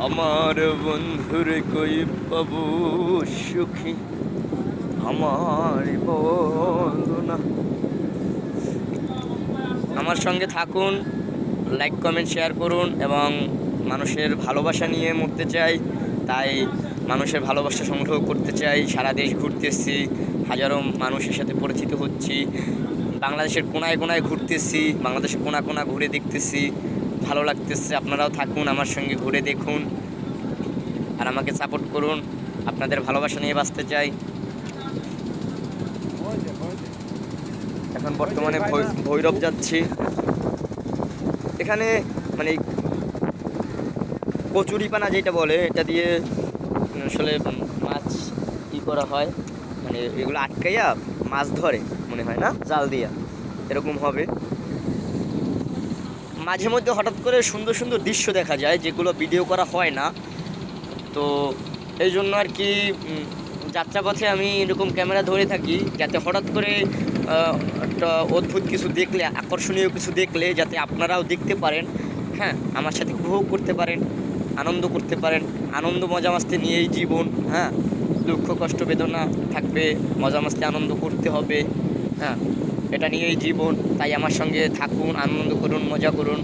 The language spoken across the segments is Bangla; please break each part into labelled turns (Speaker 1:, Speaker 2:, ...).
Speaker 1: আমার বন্ধুরে কই পাবো সুখী, আমার বন্ধু না। আমার সঙ্গে থাকুন, লাইক কমেন্ট শেয়ার করুন, এবং মানুষের ভালোবাসা নিয়ে মরতে চাই, তাই মানুষের ভালোবাসা সংগ্রহ করতে চাই। সারা দেশ ঘুরতেছি, হাজারো মানুষের সাথে পরিচিত হচ্ছি, বাংলাদেশের কোনায় কোনায় ঘুরতেছি, বাংলাদেশের কোনা কোনা ঘুরে দেখতেছি, ভালো লাগতেছে। আপনারাও থাকুন আমার সঙ্গে, ঘুরে দেখুন আর আমাকে সাপোর্ট করুন। আপনাদের ভালোবাসা নিয়ে বাঁচতে চাই। এখন বর্তমানে ভৈরব যাচ্ছি। এখানে মানে কচুরিপানা যেটা বলে, এটা দিয়ে আসলে মাছ ই করা হয়, মানে এগুলো আটকাইয়া মাছ ধরে মনে হয়, না জাল দিয়া এরকম হবে। মাঝে মধ্যে হঠাৎ করে সুন্দর সুন্দর দৃশ্য দেখা যায়, যেগুলো ভিডিও করা হয় না। তো এই জন্য আর কি যাত্রাপথে আমি এরকম ক্যামেরা ধরে থাকি, যাতে হঠাৎ করে একটা অদ্ভুত কিছু দেখলে, আকর্ষণীয় কিছু দেখলে, যাতে আপনারাও দেখতে পারেন, হ্যাঁ, আমার সাথে উপভোগ করতে পারেন, আনন্দ করতে পারেন। আনন্দ মজা মাস্তি নিয়েই জীবন, হ্যাঁ, দুঃখ কষ্ট বেদনা থাকবে, মজা মাস্তি আনন্দ করতে হবে, হ্যাঁ, এটা নিয়েই জীবন। তাই আমার সঙ্গে থাকুন, আনন্দ করুন, মজা করুন,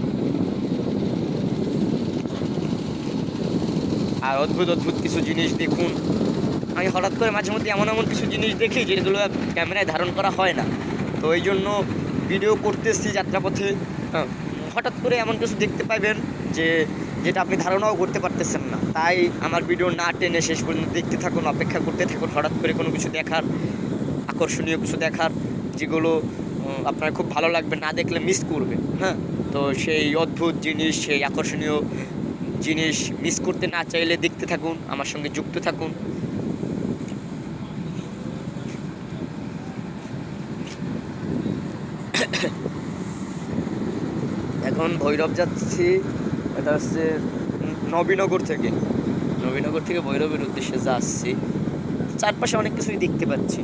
Speaker 1: আর অদ্ভুত অদ্ভুত কিছু জিনিস দেখুন। আমি হঠাৎ করে মাঝে মধ্যে এমন এমন কিছু জিনিস দেখি যেগুলো ক্যামেরায় ধারণ করা হয় না, তো এই জন্য ভিডিও করতেছি যাত্রাপথে। হ্যাঁ, হঠাৎ করে এমন কিছু দেখতে পাবেন যেটা আপনি ধারণাও করতে পারতেছেন না। তাই আমার ভিডিও না টেনে শেষ পর্যন্ত দেখতে থাকুন, অপেক্ষা করতে থাকুন হঠাৎ করে কোনো কিছু দেখার, আকর্ষণীয় কিছু দেখার, যেগুলো আপনার খুব ভালো লাগবে, না দেখলে মিস করবে। হ্যাঁ, তো সেই অদ্ভুত জিনিস, সেই আকর্ষণীয় জিনিস মিস করতে না চাইলে দেখতে থাকুন, আমার সঙ্গে যুক্ত থাকুন। এখন ভৈরব যাচ্ছি, এটা হচ্ছে নবীনগর থেকে ভৈরবের উদ্দেশ্যে যাচ্ছি। চারপাশে অনেক কিছুই দেখতে পাচ্ছি।